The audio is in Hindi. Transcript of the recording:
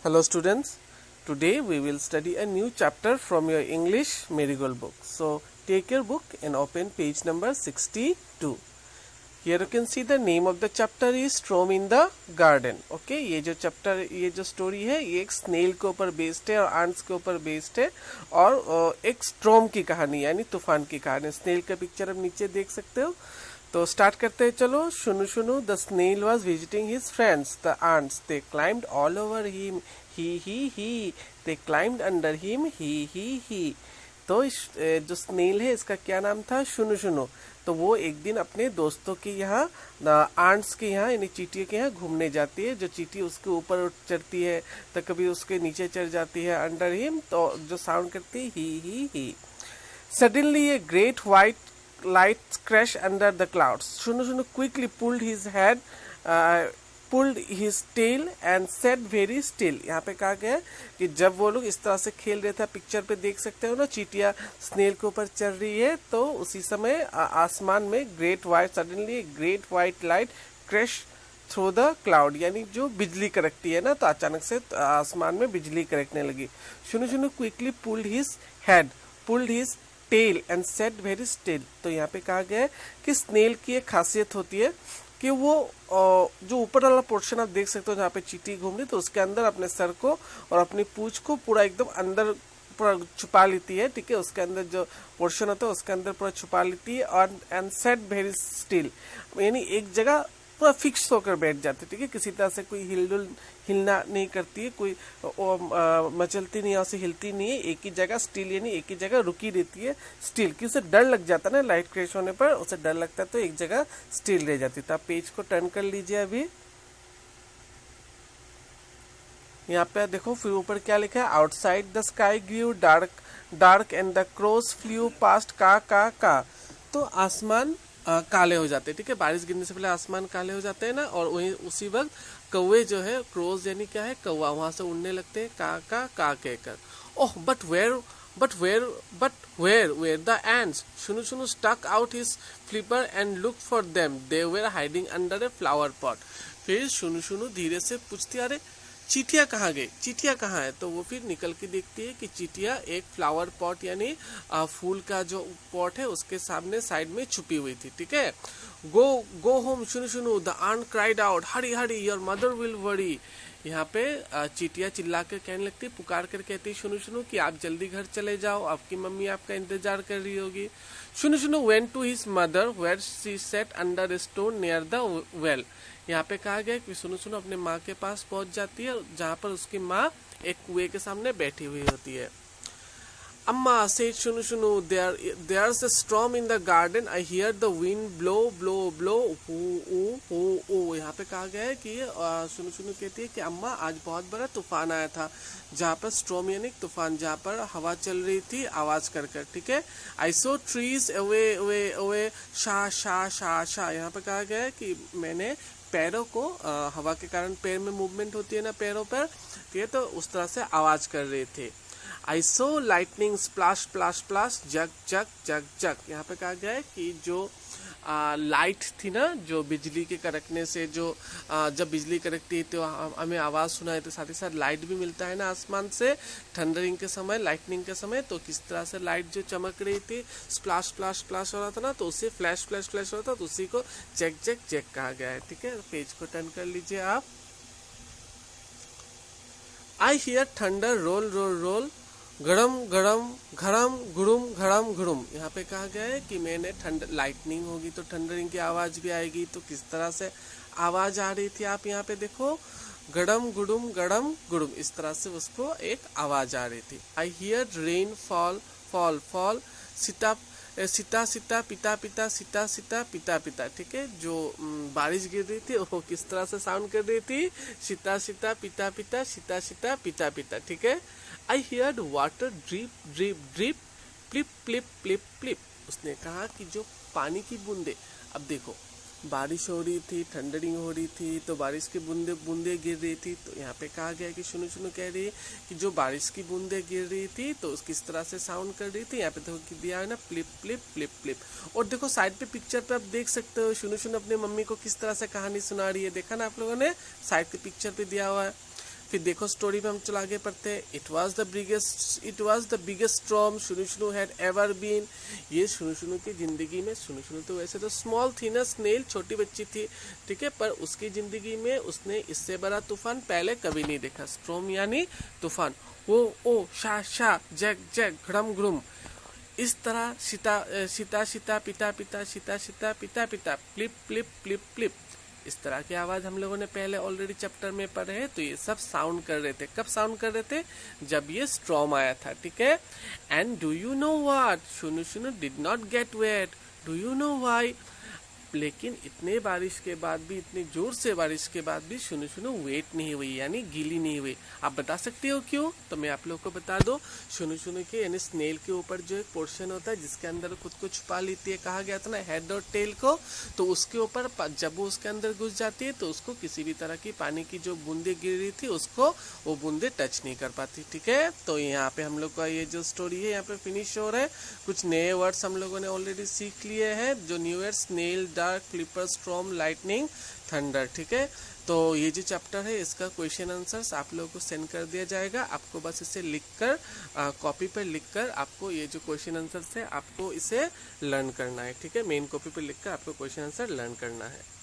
Hello students, today we will study a new chapter from your English Marigold book. So take your book and open page number 62. Here you can see the name of the chapter is Storm in the Garden. Okay, ये जो स्टोरी है ये एक स्नेल के ऊपर बेस्ड है और आंट्स के ऊपर बेस्ड है और एक स्ट्रॉम की कहानी यानी तूफान की कहानी। स्नेल का पिक्चर अब नीचे देख सकते हो। तो स्टार्ट करते हैं, चलो। Shunu Shunu the snail was visiting his friends the ants they climbed all over him hee they climbed under him hee. तो जो स्नेल है इसका क्या नाम था? शुनु शुनु। तो वो एक दिन अपने दोस्तों के यहाँ आंट्स के यहाँ यानी चींटियों के यहाँ घूमने जाती है। जो चींटी उसके ऊपर चढ़ती है तो कभी उसके नीचे चढ़ जाती है अंडर हिम, तो जो साउंड करती है ही। Suddenly a great white light crash under the clouds. Shunu Shunu quickly pulled his tail and sat very still. यहाँ पे कहा गया है कि जब वो लोग इस तरह से खेल रहे थे, पिक्चर पे देख सकते हो ना, चींटियां स्नेल के ऊपर चढ़ रही है, तो उसी समय आसमान में suddenly great white light crash through the cloud, यानी जो बिजली कड़कती है ना, तो अचानक से आसमान में बिजली कड़कने लगी। Shunu Shunu quickly pulled his tail and sat very still. तो यहाँ पे कहा गया है कि स्नेल की एक खासियत होती है कि वो जो ऊपर वाला पोर्शन आप देख सकते हो जहाँ पे चींटी घूम रही, तो उसके अंदर अपने सर को और अपनी पूंछ को पूरा एकदम अंदर पूरा छुपा लेती है। ठीक है, उसके अंदर जो पोर्शन होता है उसके अंदर पूरा छुपा लेती है और एंड सेट वेरी स्टिल, यानी एक जगह पूरा फिक्स होकर बैठ जाती है। ठीक है, किसी तरह से कोई हिलना नहीं करती है, कोई मचलती नहीं है, उसे हिलती नहीं है, एक ही जगह स्टिल यानी एक ही जगह रुकी रहती है स्टिल। कि उसे डर लग जाता है ना, लाइट क्रैश होने पर उसे डर लगता है तो एक जगह स्टिल रह जाती है। तो आप पेज को टर्न कर लीजिए। अभी यहाँ पे देखो, फिर ऊपर क्या लिखा है? Outside the sky grew dark and the crows flew past का। तो आसमान काले हो जाते हैं। ठीक है, बारिश गिरने से पहले आसमान काले हो जाते हैं ना, और वही उसी वक्त कौवे जो है, क्रोज यानी क्या है, कौवा, वहां से उड़ने लगते हैं का कहकर। Oh but where the ants? Shunu Shunu stuck out his flipper and look for them, they were hiding under a flower pot. फिर शुनु शुनु धीरे से पूछती, अरे चींटियां कहाँ गई, चींटियां कहाँ है? तो वो फिर निकल के देखती है कि चींटियां एक फ्लावर पॉट यानी फूल का जो पॉट है उसके सामने साइड में छुपी हुई थी। ठीक है, go home Shunu Shunu the ant cried out, hurry your mother will worry. यहाँ पे चींटियां चिल्ला कर कहने लगती, पुकार कर कहती शुनु शुनु कि आप जल्दी घर चले जाओ, आपकी मम्मी आपका इंतजार कर रही होगी। Shunu Shunu went to his mother where she sat under a stone near the well. यहाँ पे कहा गया कि शुनु शुनु अपने माँ के पास पहुंच जाती है, जहाँ पर उसकी माँ एक कुएं के सामने बैठी हुई होती है। अम्मा said शुनु शुनु, there's a storm in the garden, I hear the wind blow who. यहाँ पे कहा गया है कि शुनु शुनु कहती है कि अम्मा आज बहुत बड़ा तूफान आया था, जहाँ पर स्टॉर्म यानी तूफान, जहाँ पर हवा चल रही थी आवाज कर। ठीक है, I saw trees away शा। यहाँ पे कहा गया है कि मैंने पैरों को हवा के कारण पैर में मूवमेंट होती है ना पैरों पर, तो उस तरह से आवाज कर रहे थे। I saw lightning splash जग। यहाँ पे कहा गया है कि जो लाइट थी ना, जो बिजली के कड़कने से जो जब बिजली कड़कती है तो हमें आवाज सुनाई, तो साथ ही साथ लाइट भी मिलता है ना आसमान से थंडरिंग के समय, लाइटनिंग के समय। तो किस तरह से लाइट जो चमक रही थी, स्प्लाश हो रहा था ना, तो उसे फ्लैश हो रहा था, तो उसी को जग कहा गया है। ठीक है, पेज को टर्न कर लीजिए आप। आई हियर थंडर रोल घड़म घुड़ुम। यहाँ पे कहा गया है कि मैंने लाइटनिंग होगी तो थंडरिंग की आवाज भी आएगी, तो किस तरह से आवाज आ रही थी आप यहाँ पे देखो, गड़म गुड़ुम, इस तरह से उसको एक आवाज आ रही थी। I hear rain fall Sita पिता। ठीक है, जो बारिश गिर रही थी वो किस तरह से साउंड कर रही थी, सीता पिता। ठीक है, आई हियर्ड वाटर ड्रिप प्लिप। उसने कहा कि जो पानी की बूंदे, अब देखो बारिश हो रही थी, थंडरिंग हो रही थी, तो बारिश की बूंदे गिर रही थी। तो यहाँ पे कहा गया कि शुनु शुनु कह रही है कि जो बारिश की बूंदे गिर रही थी तो किस तरह से साउंड कर रही थी। यहाँ पे देखो दिया है ना, प्लिप। और देखो साइड पे पिक्चर पे आप देख सकते हो शुनु शुनु अपनी मम्मी को किस तरह से कहानी सुना रही है, देखा ना आप लोगों ने, साइड के पिक्चर पे दिया हुआ है। फिर देखो स्टोरी में हम चलो आगे पढ़ते हैं। It was the biggest storm शुनू शुनू हैड एवर बीन। ये शुनू शुनू की जिंदगी में, शुनू शुनू तो वैसे तो स्मॉल थी ना, स्नेल छोटी बच्ची थी, ठीक है, पर उसकी जिंदगी में उसने इससे बड़ा तूफान पहले कभी नहीं देखा। स्टॉर्म यानी तूफान। ओ शा शा, जैक जैक, घड़म घुड़म, इस तरह सीता सीता सीता पिता पिता सीता सीता पिता पिता, प्लिप प्लिप प्लिप प्लिप, इस तरह की आवाज हम लोगों ने पहले ऑलरेडी चैप्टर में पढ़े हैं। तो ये सब साउंड कर रहे थे। कब साउंड कर रहे थे? जब ये स्टॉर्म आया था, ठीक है। And do you know what, Shunu Shunu did not get wet. Do you know why? लेकिन इतने बारिश के बाद भी, इतनी जोर से बारिश के बाद भी शुनू शुनू वेट नहीं हुई, यानी गीली नहीं हुई। आप बता सकते हो क्यों? तो मैं आप लोग को बता दो। शुनू शुनू के यानी स्नेल के ऊपर जो एक पोर्शन होता है जिसके अंदर खुद को छुपा लेती है, कहा गया था ना हेड और टेल को, तो उसके ऊपर जब वो उसके अंदर घुस जाती है तो उसको किसी भी तरह की पानी की जो बूंदे गिर रही थी उसको वो बूंदे टच नहीं कर पाती, ठीक है। तो यहाँ पे हम लोग का ये जो स्टोरी है यहाँ पे फिनिश हो रहा है। कुछ नए वर्ड्स हम लोगों ने ऑलरेडी सीख लिए हैं। जो new word, snail, dark, flipper, storm, lightning, thunder, ठीक है। तो ये जो चैप्टर है इसका क्वेश्चन आंसर्स आप लोगों को सेंड कर दिया जाएगा। आपको बस इसे लिखकर कॉपी पर लिखकर आपको ये जो क्वेश्चन आंसर्स है आपको इसे लर्न करना है, ठीक है। मेन कॉपी पर लिखकर आपको क्वेश्चन आंसर लर्न करना है।